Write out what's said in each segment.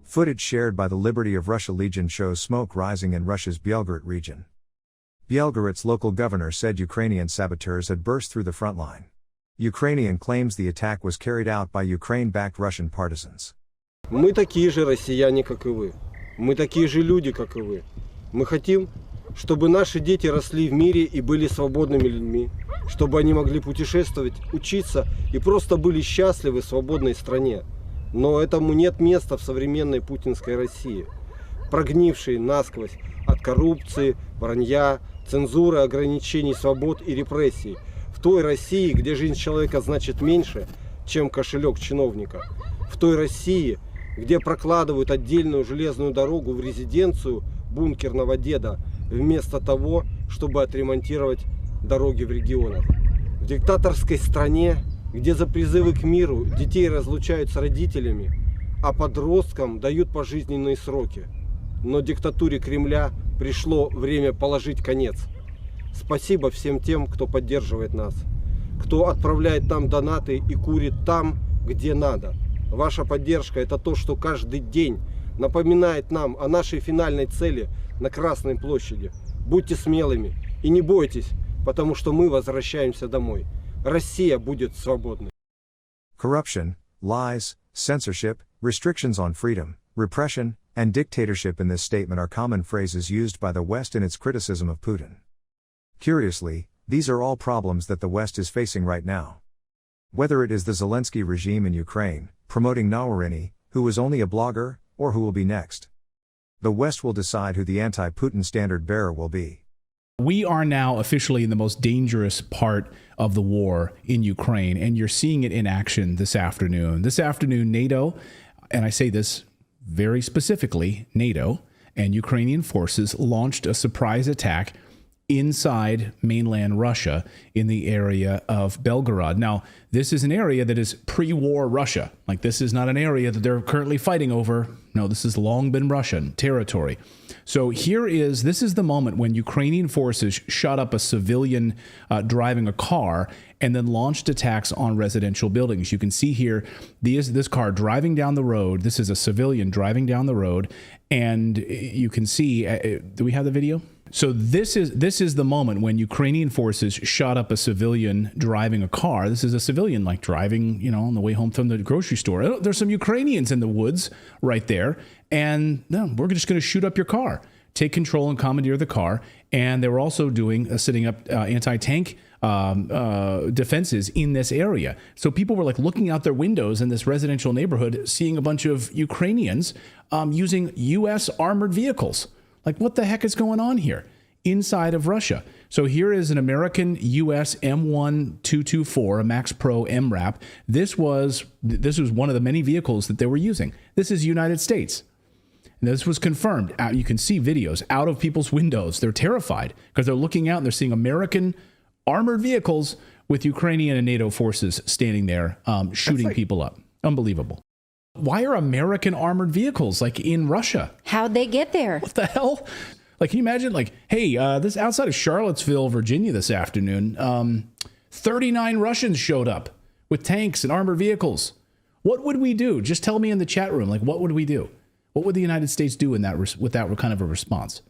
Footage shared by the Liberty of Russia Legion shows smoke rising in Russia's Belgorod region. Belgorod's local governor said Ukrainian saboteurs had burst through the front line. Ukrainian claims the attack was carried out by Ukraine-backed Russian partisans. Мы такие же россияне, как и вы. Мы такие же люди, как и вы. Мы хотим, чтобы наши дети росли в мире и были свободными людьми, чтобы они могли путешествовать, учиться и просто были счастливы в свободной стране. Но этому нет места в современной путинской России, прогнившей насквозь от коррупции, вранья, цензуры, ограничений свобод и репрессий. В той России, где жизнь человека значит меньше, чем кошелек чиновника. В той России, где прокладывают отдельную железную дорогу в резиденцию бункерного деда, вместо того, чтобы отремонтировать дороги в регионах. В диктаторской стране, где за призывы к миру детей разлучают с родителями, а подросткам дают пожизненные сроки. Но диктатуре Кремля пришло время положить конец. Спасибо всем тем, кто поддерживает нас, кто отправляет нам донаты и курит там, где надо. Ваша поддержка – это то, что каждый день напоминает нам о нашей финальной цели на Красной площади. Будьте смелыми и не бойтесь, потому что мы возвращаемся домой. Россия будет свободной. Corruption, lies, censorship, restrictions on freedom, repression, and dictatorship in this statement are common phrases used by the West in its criticism of Putin. Curiously, these are all problems that the West is facing right now. Whether it is the Zelensky regime in Ukraine, promoting Nawarini, who is only a blogger, or who will be next. The West will decide who the anti-Putin standard bearer will be. We are now officially in the most dangerous part of the war in Ukraine, and you're seeing it in action this afternoon. This afternoon, NATO, and I say this very specifically, NATO and Ukrainian forces launched a surprise attack inside mainland Russia in the area of Belgorod. Now, this is an area that is pre-war Russia. Like, this is not an area that they're currently fighting over. No, this has long been Russian territory. So this is the moment when Ukrainian forces shot up a civilian driving a car and then launched attacks on residential buildings. You can see here, this car driving down the road. This is a civilian driving down the road, and you can see, do we have the video? So this is the moment when Ukrainian forces shot up a civilian driving a car. This is a civilian like driving, on the way home from the grocery store. There's some Ukrainians in the woods right there, and no, we're just going to shoot up your car, take control and commandeer the car. And they were also setting up anti-tank defenses in this area. So people were like looking out their windows in this residential neighborhood, seeing a bunch of Ukrainians using U.S. armored vehicles. Like, what the heck is going on here inside of Russia? So here is an American US M1224, a Max Pro MRAP. This was one of the many vehicles that they were using. This is United States. And this was confirmed. You can see videos out of people's windows. They're terrified because they're looking out and they're seeing American armored vehicles with Ukrainian and NATO forces standing there shooting people up. Unbelievable. Why are American armored vehicles like in Russia? How'd they get there? What the hell? Like, can you imagine, like, hey, this outside of Charlottesville, Virginia this afternoon, 39 Russians showed up with tanks and armored vehicles. What would we do? Just tell me in the chat room, like, what would we do? What would the United States do with that kind of a response?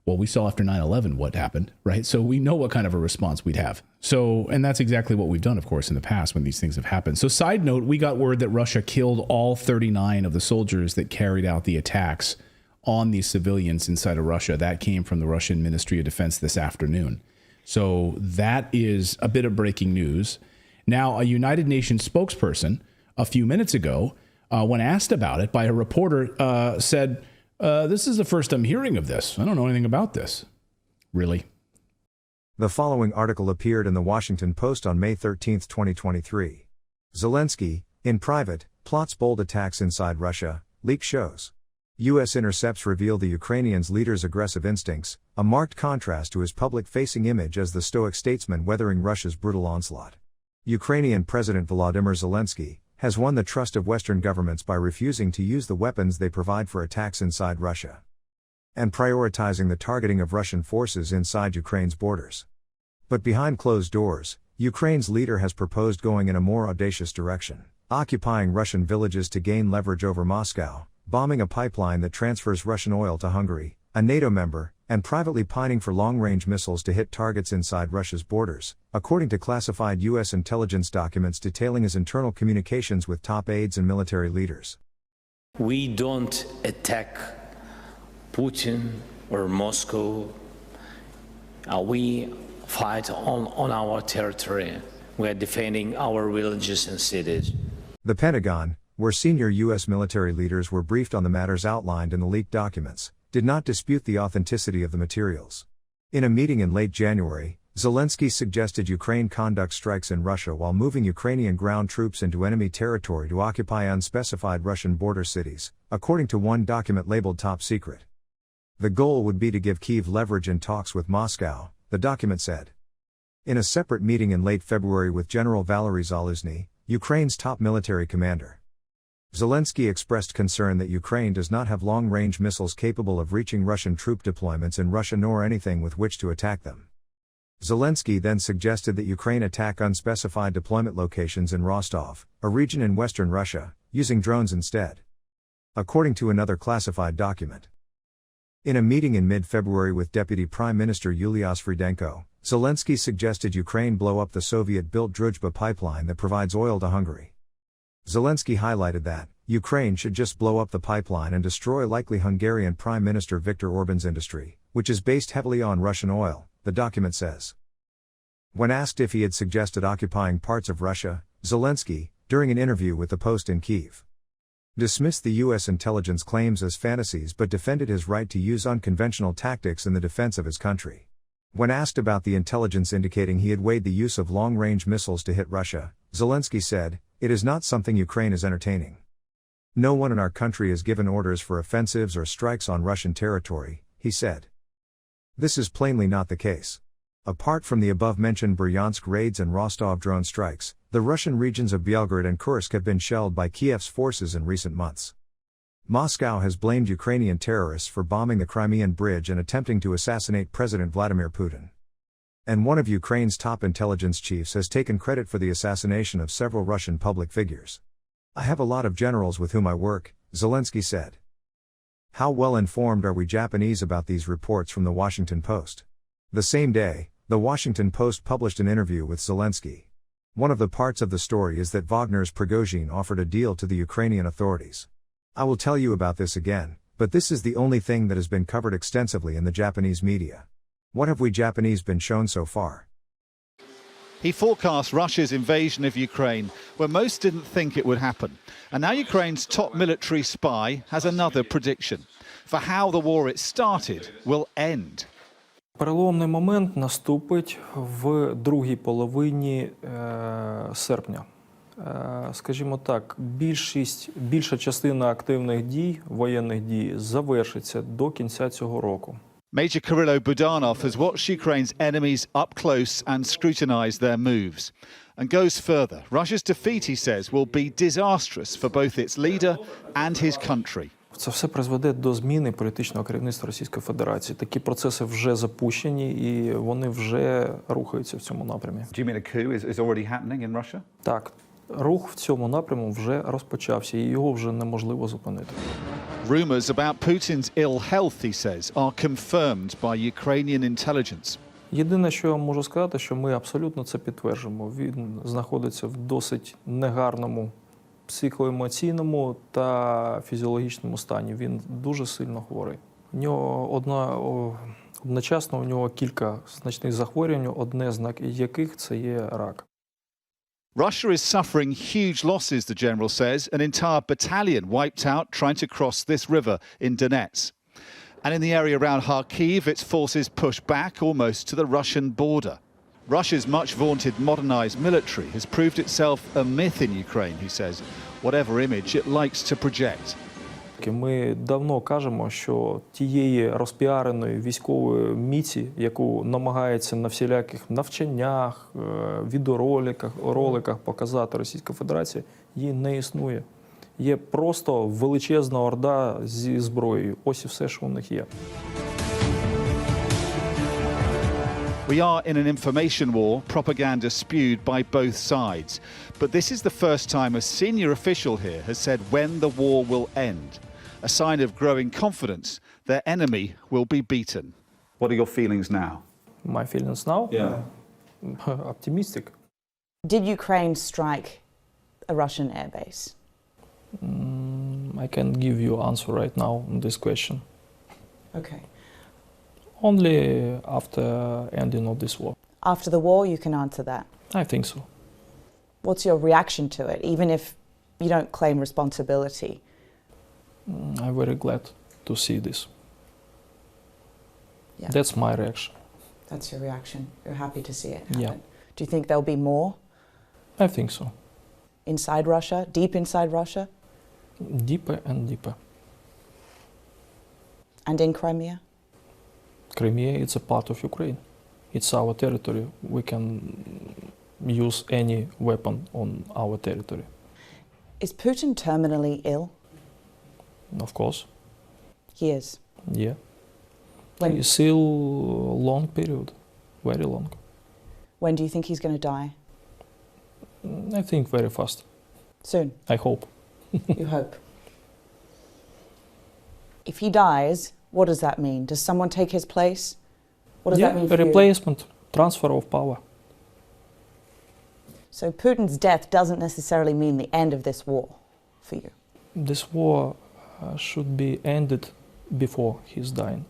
Well, we saw after 9/11 what happened, right? So we know what kind of a response we'd have. So, and that's exactly what we've done, of course, in the past when these things have happened. So side note, we got word that Russia killed all 39 of the soldiers that carried out the attacks on these civilians inside of Russia. That came from the Russian Ministry of Defense this afternoon. So that is a bit of breaking news. Now, a United Nations spokesperson a few minutes ago, when asked about it by a reporter, said, this is the first I'm hearing of this. I don't know anything about this. Really? The following article appeared in the Washington Post on May 13, 2023. Zelensky, in private, plots bold attacks inside Russia, leak shows. U.S. intercepts reveal the Ukrainian's leader's aggressive instincts, a marked contrast to his public-facing image as the stoic statesman weathering Russia's brutal onslaught. Ukrainian President Volodymyr Zelensky has won the trust of Western governments by refusing to use the weapons they provide for attacks inside Russia, and prioritizing the targeting of Russian forces inside Ukraine's borders. But behind closed doors, Ukraine's leader has proposed going in a more audacious direction, occupying Russian villages to gain leverage over Moscow, bombing a pipeline that transfers Russian oil to Hungary, a NATO member, and privately pining for long-range missiles to hit targets inside Russia's borders, according to classified U.S. intelligence documents detailing his internal communications with top aides and military leaders. We don't attack Putin or Moscow. We fight on our territory. We are defending our villages and cities. The Pentagon, where senior U.S. military leaders were briefed on the matters outlined in the leaked documents, did not dispute the authenticity of the materials. In a meeting in late January, Zelensky suggested Ukraine conduct strikes in Russia while moving Ukrainian ground troops into enemy territory to occupy unspecified Russian border cities, according to one document labeled Top Secret. The goal would be to give Kyiv leverage in talks with Moscow, the document said. In a separate meeting in late February with General Valery Zaluzhny, Ukraine's top military commander, Zelensky expressed concern that Ukraine does not have long-range missiles capable of reaching Russian troop deployments in Russia nor anything with which to attack them. Zelensky then suggested that Ukraine attack unspecified deployment locations in Rostov, a region in western Russia, using drones instead. According to another classified document. In a meeting in mid-February with Deputy Prime Minister Yulia Sviridenko, Zelensky suggested Ukraine blow up the Soviet-built Druzhba pipeline that provides oil to Hungary. Zelensky highlighted that Ukraine should just blow up the pipeline and destroy likely Hungarian Prime Minister Viktor Orban's industry, which is based heavily on Russian oil, the document says. When asked if he had suggested occupying parts of Russia, Zelensky, during an interview with the Post in Kyiv, dismissed the U.S. intelligence claims as fantasies but defended his right to use unconventional tactics in the defense of his country. When asked about the intelligence indicating he had weighed the use of long-range missiles to hit Russia, Zelensky said, "It is not something Ukraine is entertaining. No one in our country has given orders for offensives or strikes on Russian territory," he said. This is plainly not the case. Apart from the above-mentioned Bryansk raids and Rostov drone strikes, the Russian regions of Belgorod and Kursk have been shelled by Kiev's forces in recent months. Moscow has blamed Ukrainian terrorists for bombing the Crimean Bridge and attempting to assassinate President Vladimir Putin. And one of Ukraine's top intelligence chiefs has taken credit for the assassination of several Russian public figures. "I have a lot of generals with whom I work," Zelensky said. How well informed are we Japanese about these reports from the Washington Post? The same day, the Washington Post published an interview with Zelensky. One of the parts of the story is that Wagner's Prigozhin offered a deal to the Ukrainian authorities. I will tell you about this again, but this is the only thing that has been covered extensively in the Japanese media. What have we Japanese been shown so far? He forecast Russia's invasion of Ukraine when most didn't think it would happen. And now Ukraine's top military spy has another prediction for how the war it started will end. Переломний момент наступить в другій половині серпня. Скажімо так, більша частина активних дій, воєнних дій, завершиться до кінця цього року. Major Kirillo Budanov has watched Ukraine's enemies up close and scrutinized their moves. And goes further. Russia's defeat, he says, will be disastrous for both its leader and his country. Це все призведе до зміни політичного керівництва Російської Федерації. Такі процеси вже запущені і вони вже рухаються в цьому напрямі. Do you mean a coup is already happening in Russia? Так, рух в цьому напряму вже розпочався і його вже неможливо зупинити. Rumors about Putin's ill health, he says, are confirmed by Ukrainian intelligence. Єдине, що я можу сказати, що ми абсолютно це підтверджуємо. Він знаходиться в досить негарному психоемоційному та фізіологічному стані. Він дуже сильно хворий. У нього одночасно у нього кілька значних захворювань, одне з яких це є рак. Russia is suffering huge losses, the general says. An entire battalion wiped out trying to cross this river in Donetsk. And in the area around Kharkiv, its forces pushed back almost to the Russian border. Russia's much vaunted modernized military has proved itself a myth in Ukraine, he says, whatever image it likes to project. Ми давно кажемо, що тієї розпіареної військової міці, яку намагається на всіляких навчаннях, відеороликах показати Російська Федерація, її не існує. Є просто величезна орда зі зброєю. Ось і все, що у них є. We are in an information war, propaganda spewed by both sides. But this is the first time a senior official here has said when the war will end. a sign of growing confidence their enemy will be beaten. What are your feelings now? My feelings now? Yeah. Optimistic. Did Ukraine strike a Russian airbase? I can give you answer right now on this question. Okay. Only after ending of this war. After the war, you can answer that. I think so. What's your reaction to it, even if you don't claim responsibility? I'm very glad to see this. Yeah. That's my reaction. That's your reaction. You're happy to see it happen. Yeah. Do you think there'll be more I think so. inside Russia, deep inside Russia, Deeper and deeper. and in Crimea? Crimea is a part of Ukraine. It's our territory. We can use any weapon on our territory. Is Putin terminally ill? Of course. He is. Yeah. When, It's still long period. Very long. when do you think he's going to die? I think very fast. Soon, I hope. you hope. If he dies, what does that mean? Does someone take his place? What does that mean a for you? replacement, transfer of power. So Putin's death doesn't necessarily mean the end of this war for you. This war should be ended before he's dying.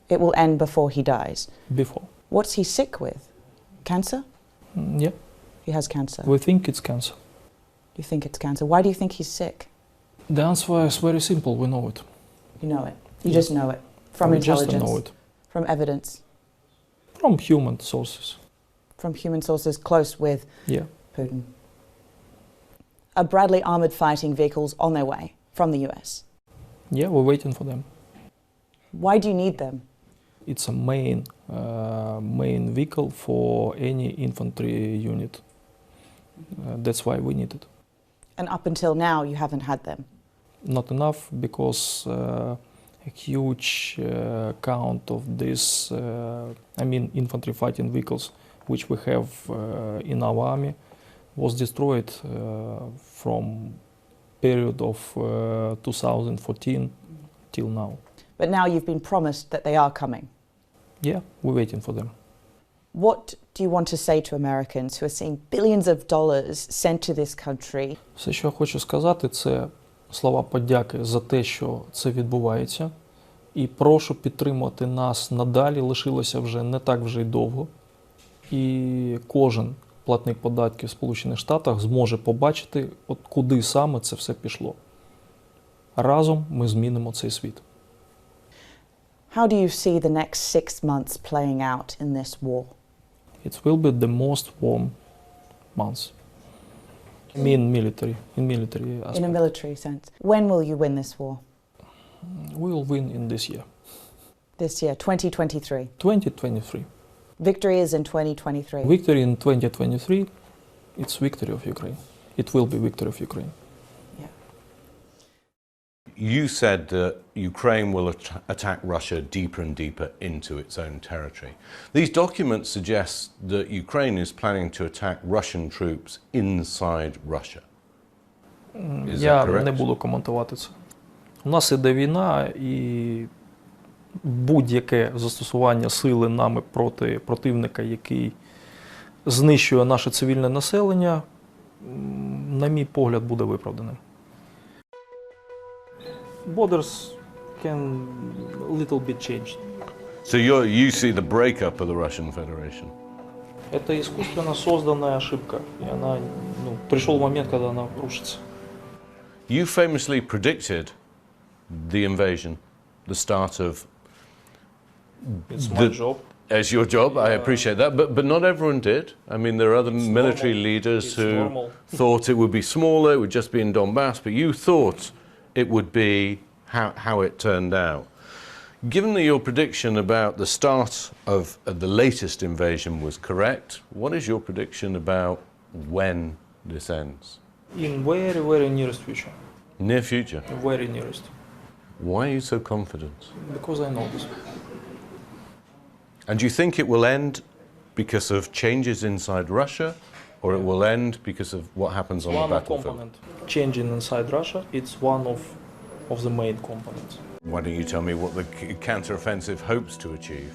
It will end before he dies. Before. What's he sick with? Cancer? Yeah. He has cancer. We think it's cancer. You think it's cancer. Why do you think he's sick? The answer is very simple. We know it. You know it. You just know it. From We intelligence. just know it. From evidence. From human sources. From human sources close with Yeah. Putin. Are Bradley armored fighting vehicles on their way from the US? Yeah, we're waiting for them. Why do you need them? It's a main vehicle for any infantry unit. That's why we need it. And up until now, you haven't had them. Not enough because a huge count of this, infantry fighting vehicles, which we have in our army, was destroyed from period of 2014 till now. But now you've been promised that they are coming. Yeah, we're waiting for them. What do you want to say to Americans who are seeing billions of dollars sent to this country? Все, що я хочу сказати, це слова подяки за те, що це відбувається. І прошу підтримувати нас надалі, лишилося вже не так вже й довго. І кожен платник податків в Сполучених Штатах зможе побачити, от куди саме це все пішло. Разом ми змінимо цей світ. How do you see the next 6 months playing out in this war? It will be the most warm months. In military aspect. In a military sense. When will you win this war? We will win in this year. This year, 2023. 2023. Victory is in 2023. Victory in 2023, it's victory of Ukraine. It will be victory of Ukraine. Yeah. You said that Ukraine will attack Russia deeper and deeper into its own territory. These documents suggest that Ukraine is planning to attack Russian troops inside Russia. Is that Я correct? не буду коментувати це. У нас іде війна, і будь-яке застосування сили нами проти противника, який знищує наше цивільне населення, на мій погляд, буде виправданим. Borders can a little bit change. So you see the breakup of the Russian Federation? Это искусственно созданная ошибка, и она, пришел момент, когда она рушится. You famously predicted the invasion, the start of... It's my job. As your job, I appreciate that, but not everyone did. I mean, there are other military leaders It's who normal. thought it would be smaller, it would just be in Donbass, but you thought it would be how it turned out. Given that your prediction about the start of the latest invasion was correct, what is your prediction about when this ends? In very, very nearest future. Near future. Very nearest. Why are you so confident? Because I know this. And do you think it will end because of changes inside Russia, or it will end because of what happens on the One battlefield? component changing inside Russia, it's one of of the main components. Why don't you tell me what the counteroffensive hopes to achieve?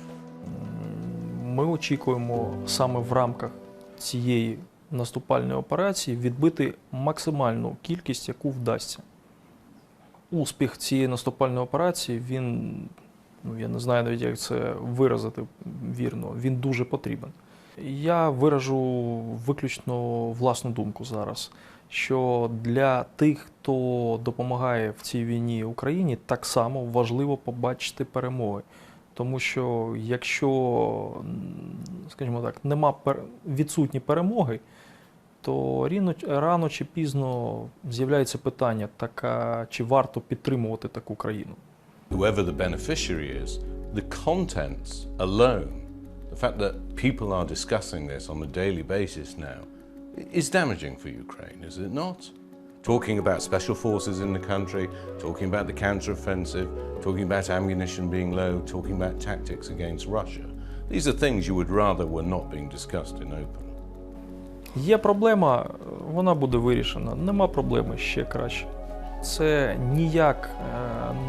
Ми очікуємо саме в рамках цієї наступальної операції відбити максимальну кількість, яку вдасться. Успіх цієї наступальної операції, він, я не знаю навіть, як це виразити вірно, він дуже потрібен. Я виражу виключно власну думку зараз, що для тих, хто допомагає в цій війні Україні, так само важливо побачити перемоги. Тому що якщо, скажімо так, відсутні перемоги, то рано чи пізно з'являється питання, чи варто підтримувати таку країну. Whoever the beneficiary is, the contents alone, the fact that people are discussing this on a daily basis now, is damaging for Ukraine, is it not? Talking about special forces in the country, talking about the counteroffensive, talking about ammunition being low, talking about tactics against Russia. These are things you would rather were not being discussed in open. Є проблема, вона буде вирішена. Нема проблеми, ще краще. Це ніяк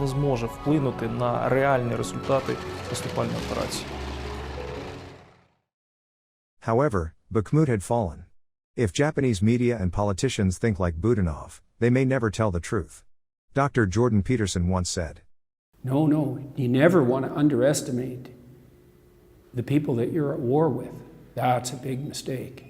не зможе вплинути на реальні результати наступальної операції. However, Bakhmut had fallen. If Japanese media and politicians think like Budanov, they may never tell the truth. Dr. Jordan Peterson once said, No, you never want to underestimate the people that you're at war with. That's a big mistake.